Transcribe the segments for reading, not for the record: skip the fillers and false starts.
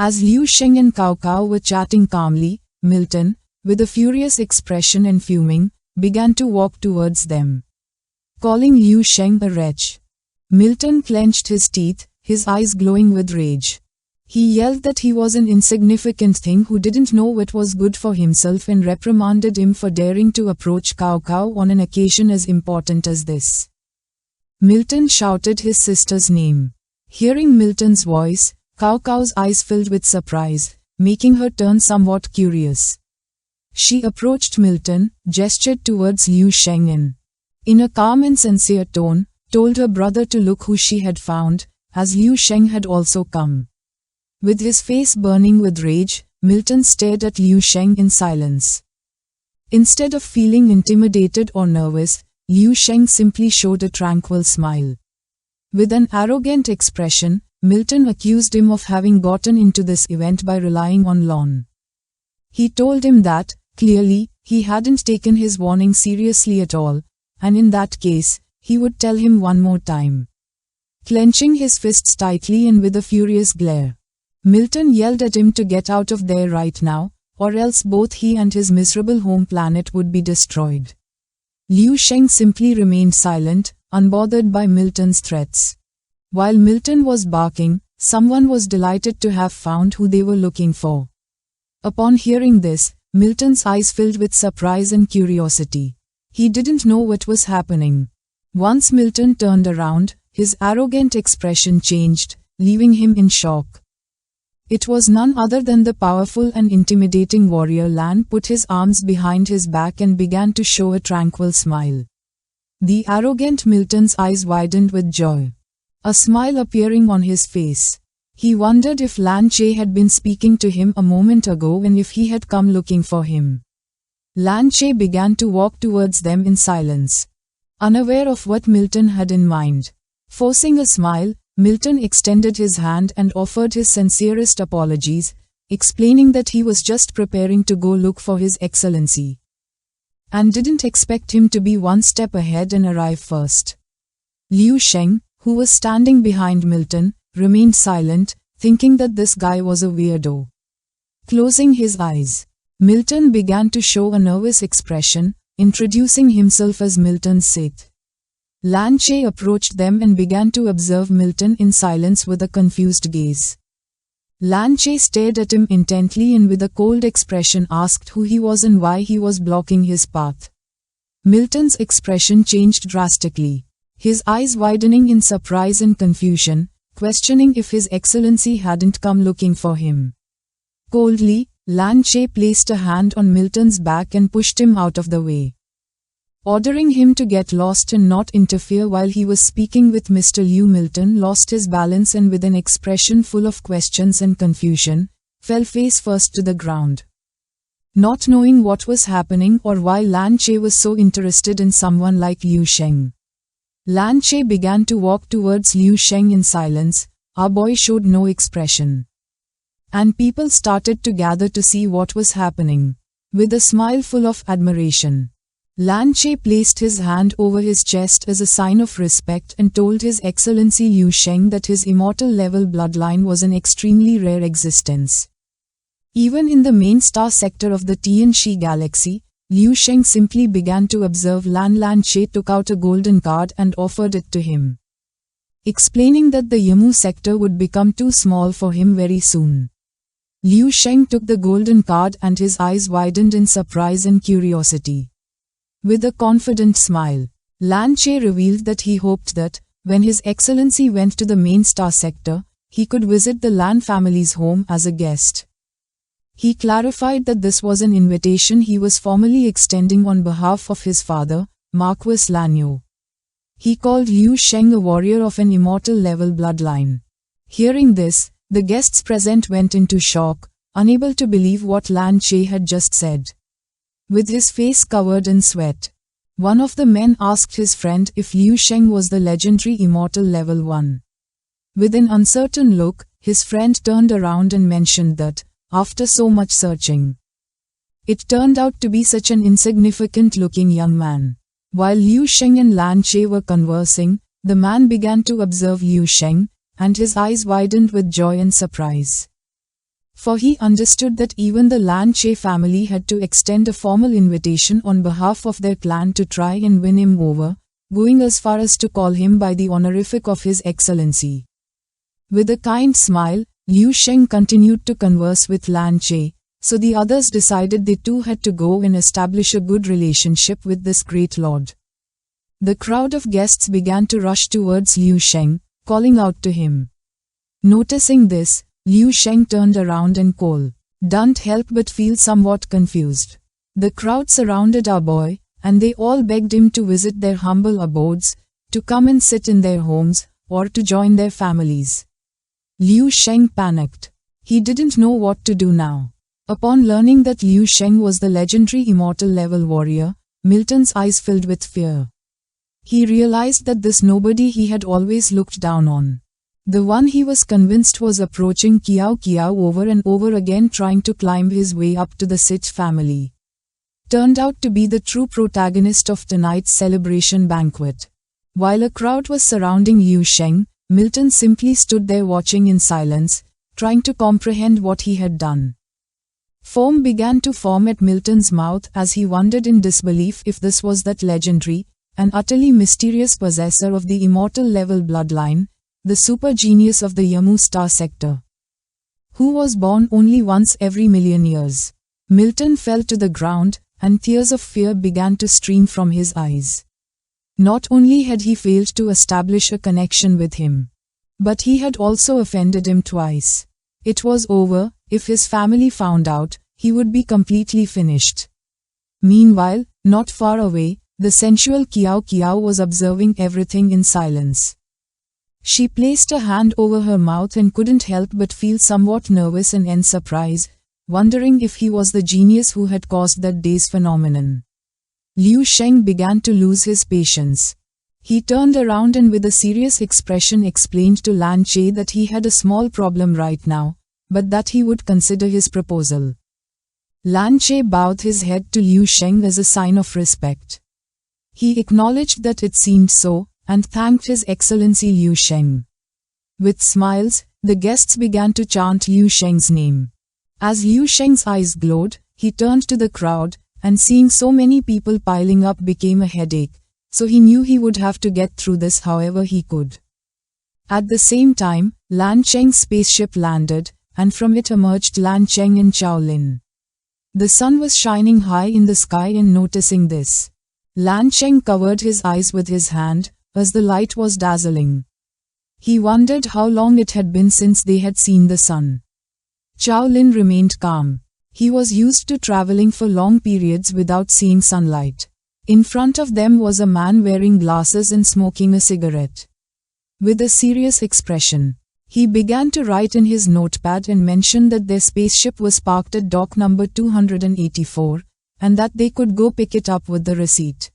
As Liu Sheng and Cao Cao were chatting calmly, Milton, with a furious expression and fuming, began to walk towards them, calling Liu Sheng a wretch. Milton clenched his teeth, his eyes glowing with rage. He yelled that he was an insignificant thing who didn't know what was good for himself and reprimanded him for daring to approach Cao Cao on an occasion as important as this. Milton shouted his sister's name. Hearing Milton's voice, Cao Cao's eyes filled with surprise, making her turn somewhat curious. She approached Milton, gestured towards Liu Sheng and, in a calm and sincere tone, told her brother to look who she had found, as Liu Sheng had also come. With his face burning with rage, Milton stared at Liu Sheng in silence. Instead of feeling intimidated or nervous, Liu Sheng simply showed a tranquil smile. With an arrogant expression, Milton accused him of having gotten into this event by relying on Lon. He told him that, clearly, he hadn't taken his warning seriously at all, and in that case, he would tell him one more time. Clenching his fists tightly and with a furious glare, Milton yelled at him to get out of there right now, or else both he and his miserable home planet would be destroyed. Liu Sheng simply remained silent, unbothered by Milton's threats. While Milton was barking, someone was delighted to have found who they were looking for. Upon hearing this, Milton's eyes filled with surprise and curiosity. He didn't know what was happening. Once Milton turned around, his arrogant expression changed, leaving him in shock. It was none other than the powerful and intimidating warrior Lan. Put his arms behind his back and began to show a tranquil smile. The arrogant Milton's eyes widened with joy, a smile appearing on his face. He wondered if Lan Che had been speaking to him a moment ago and if he had come looking for him. Lan Che began to walk towards them in silence, unaware of what Milton had in mind. Forcing a smile, Milton extended his hand and offered his sincerest apologies, explaining that he was just preparing to go look for His Excellency, and didn't expect him to be one step ahead and arrive first. Liu Sheng, who was standing behind Milton, remained silent, thinking that this guy was a weirdo. Closing his eyes, Milton began to show a nervous expression, introducing himself as Milton Sith. Lan Che approached them and began to observe Milton in silence with a confused gaze. Lan Che stared at him intently and with a cold expression asked who he was and why he was blocking his path. Milton's expression changed drastically, his eyes widening in surprise and confusion, questioning if His Excellency hadn't come looking for him. Coldly, Lan Che placed a hand on Milton's back and pushed him out of the way, ordering him to get lost and not interfere while he was speaking with Mr. Liu. Milton lost his balance and with an expression full of questions and confusion, fell face first to the ground. Not knowing what was happening or why Lan Che was so interested in someone like Liu Sheng, Lan Che began to walk towards Liu Sheng in silence. Our boy showed no expression, and people started to gather to see what was happening. With a smile full of admiration, Lan Che placed his hand over his chest as a sign of respect and told His Excellency Liu Sheng that his immortal level bloodline was an extremely rare existence. Even in the main star sector of the Tianxi galaxy, Liu Sheng simply began to observe Lan. Lan Che took out a golden card and offered it to him, explaining that the Yamu sector would become too small for him very soon. Liu Sheng took the golden card and his eyes widened in surprise and curiosity. With a confident smile, Lan Che revealed that he hoped that, when His Excellency went to the main star sector, he could visit the Lan family's home as a guest. He clarified that this was an invitation he was formally extending on behalf of his father, Marquis Lanyo. He called Liu Sheng a warrior of an immortal level bloodline. Hearing this, the guests present went into shock, unable to believe what Lan Che had just said. With his face covered in sweat, one of the men asked his friend if Liu Sheng was the legendary immortal level 1. With an uncertain look, his friend turned around and mentioned that, after so much searching, it turned out to be such an insignificant-looking young man. While Liu Sheng and Lan Che were conversing, the man began to observe Liu Sheng, and his eyes widened with joy and surprise. For he understood that even the Lan Che family had to extend a formal invitation on behalf of their clan to try and win him over, going as far as to call him by the honorific of His Excellency. With a kind smile, Liu Sheng continued to converse with Lan Che, so the others decided they too had to go and establish a good relationship with this great lord. The crowd of guests began to rush towards Liu Sheng, calling out to him. Noticing this, Liu Sheng turned around and couldn't help but feel somewhat confused. The crowd surrounded our boy, and they all begged him to visit their humble abodes, to come and sit in their homes, or to join their families. Liu Sheng panicked. He didn't know what to do now. Upon learning that Liu Sheng was the legendary immortal level warrior, Milton's eyes filled with fear. He realized that this nobody he had always looked down on, the one he was convinced was approaching Kiao Kiao over and over again trying to climb his way up to the Sich family, turned out to be the true protagonist of tonight's celebration banquet. While a crowd was surrounding Liu Sheng, Milton simply stood there watching in silence, trying to comprehend what he had done. Foam began to form at Milton's mouth as he wondered in disbelief if this was that legendary and utterly mysterious possessor of the immortal level bloodline, the super genius of the Yamu star sector, who was born only once every million years. Milton fell to the ground, and tears of fear began to stream from his eyes. Not only had he failed to establish a connection with him, but he had also offended him twice. It was over. If his family found out, he would be completely finished. Meanwhile, not far away, the sensual Kiao Kiao was observing everything in silence. She placed a hand over her mouth and couldn't help but feel somewhat nervous and in surprise, wondering if he was the genius who had caused that day's phenomenon. Liu Sheng began to lose his patience. He turned around and with a serious expression explained to Lan Che that he had a small problem right now, but that he would consider his proposal. Lan Che bowed his head to Liu Sheng as a sign of respect. He acknowledged that it seemed so, and thanked His Excellency Liu Sheng. With smiles, the guests began to chant Liu Sheng's name. As Liu Sheng's eyes glowed, he turned to the crowd, and seeing so many people piling up became a headache, so he knew he would have to get through this however he could. At the same time, Lan Cheng's spaceship landed, and from it emerged Lan Cheng and Chao Lin. The sun was shining high in the sky, and noticing this, Lan Cheng covered his eyes with his hand, as the light was dazzling. He wondered how long it had been since they had seen the sun. Chao Lin remained calm. He was used to traveling for long periods without seeing sunlight. In front of them was a man wearing glasses and smoking a cigarette. With a serious expression, he began to write in his notepad and mentioned that their spaceship was parked at dock number 284, and that they could go pick it up with the receipt.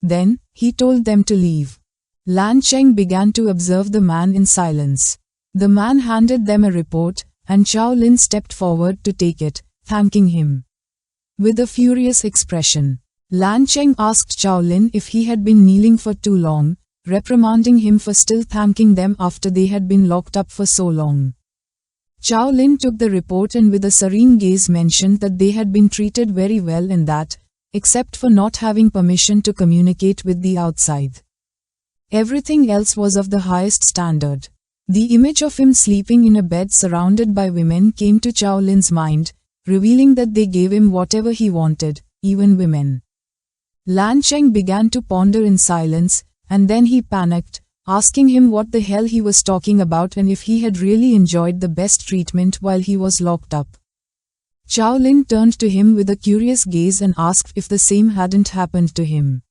Then, he told them to leave. Lan Cheng began to observe the man in silence. The man handed them a report, and Chao Lin stepped forward to take it, thanking him. With a furious expression, Lan Cheng asked Chao Lin if he had been kneeling for too long, reprimanding him for still thanking them after they had been locked up for so long. Chao Lin took the report and with a serene gaze mentioned that they had been treated very well and that, except for not having permission to communicate with the outside, everything else was of the highest standard. The image of him sleeping in a bed surrounded by women came to Chao Lin's mind, revealing that they gave him whatever he wanted, even women. Lan Cheng began to ponder in silence, and then he panicked, asking him what the hell he was talking about and if he had really enjoyed the best treatment while he was locked up. Chao Lin turned to him with a curious gaze and asked if the same hadn't happened to him.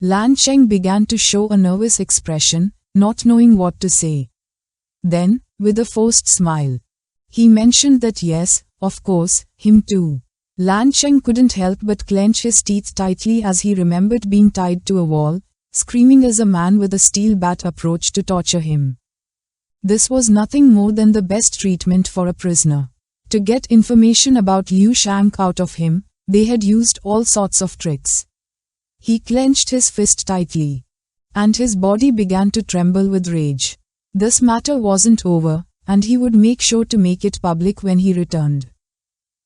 Lan Cheng began to show a nervous expression, not knowing what to say. Then, with a forced smile, he mentioned that yes, of course, him too. Lan Cheng couldn't help but clench his teeth tightly as he remembered being tied to a wall, screaming as a man with a steel bat approached to torture him. This was nothing more than the best treatment for a prisoner. To get information about Liu Shang out of him, they had used all sorts of tricks. He clenched his fist tightly, and his body began to tremble with rage. This matter wasn't over, and he would make sure to make it public when he returned.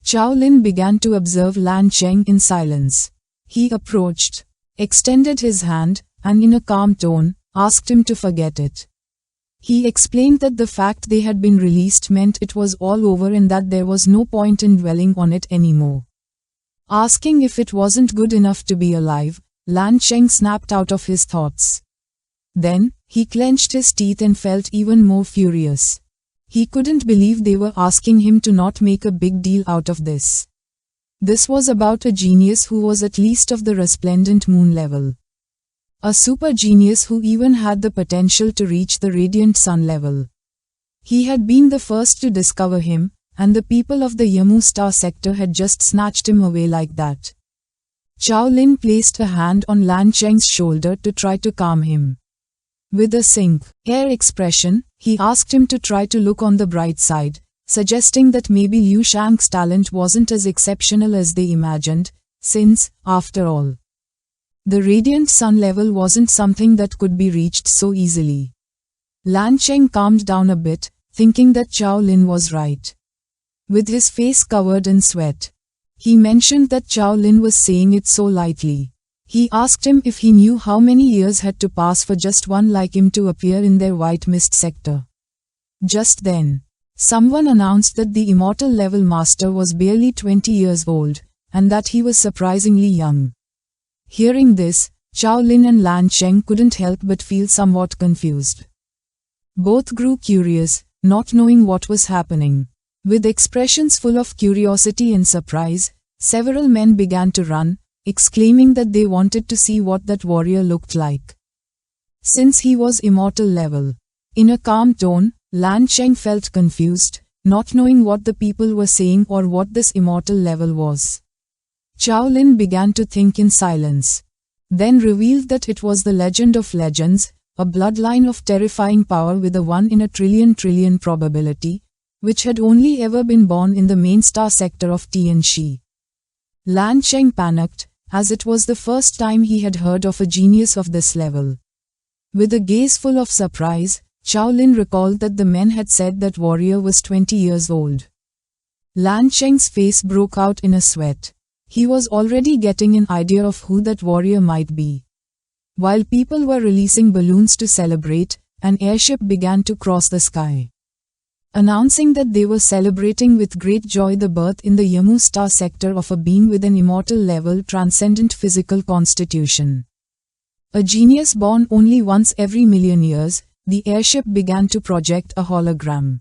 Chao Lin began to observe Lan Cheng in silence. He approached, extended his hand, and in a calm tone, asked him to forget it. He explained that the fact they had been released meant it was all over and that there was no point in dwelling on it anymore. Asking if it wasn't good enough to be alive, Lan Cheng snapped out of his thoughts. Then, he clenched his teeth and felt even more furious. He couldn't believe they were asking him to not make a big deal out of this. This was about a genius who was at least of the resplendent moon level. A super genius who even had the potential to reach the radiant sun level. He had been the first to discover him, and the people of the Yamu star sector had just snatched him away like that. Chao Lin placed a hand on Lan Cheng's shoulder to try to calm him. With a sink-air expression, he asked him to try to look on the bright side, suggesting that maybe Liu Shang's talent wasn't as exceptional as they imagined, since, after all, the radiant sun level wasn't something that could be reached so easily. Lan Cheng calmed down a bit, thinking that Chao Lin was right. With his face covered in sweat, he mentioned that Chao Lin was saying it so lightly. He asked him if he knew how many years had to pass for just one like him to appear in their white mist sector. Just then, someone announced that the immortal level master was barely 20 years old, and that he was surprisingly young. Hearing this, Chao Lin and Lan Cheng couldn't help but feel somewhat confused. Both grew curious, not knowing what was happening. With expressions full of curiosity and surprise, several men began to run, exclaiming that they wanted to see what that warrior looked like. Since he was immortal level. In a calm tone, Lan Cheng felt confused, not knowing what the people were saying or what this immortal level was. Chao Lin began to think in silence. Then revealed that it was the legend of legends, a bloodline of terrifying power with a 1 in a trillion probability, which had only ever been born in the main star sector of Tianxi. Lan Cheng panicked, as it was the first time he had heard of a genius of this level. With a gaze full of surprise, Chao Lin recalled that the men had said that warrior was 20 years old. Lan Cheng's face broke out in a sweat. He was already getting an idea of who that warrior might be. While people were releasing balloons to celebrate, an airship began to cross the sky, announcing that they were celebrating with great joy the birth in the Yamu star sector of a being with an immortal level transcendent physical constitution. A genius born only once every million years, the airship began to project a hologram.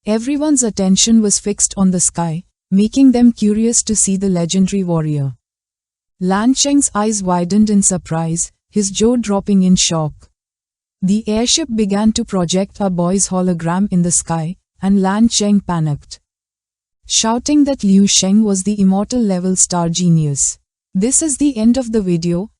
Everyone's attention was fixed on the sky, making them curious to see the legendary warrior. Lan Cheng's eyes widened in surprise, his jaw dropping in shock. The airship began to project a boy's hologram in the sky, and Lan Cheng panicked, shouting that Liu Sheng was the immortal level star genius. This is the end of the video.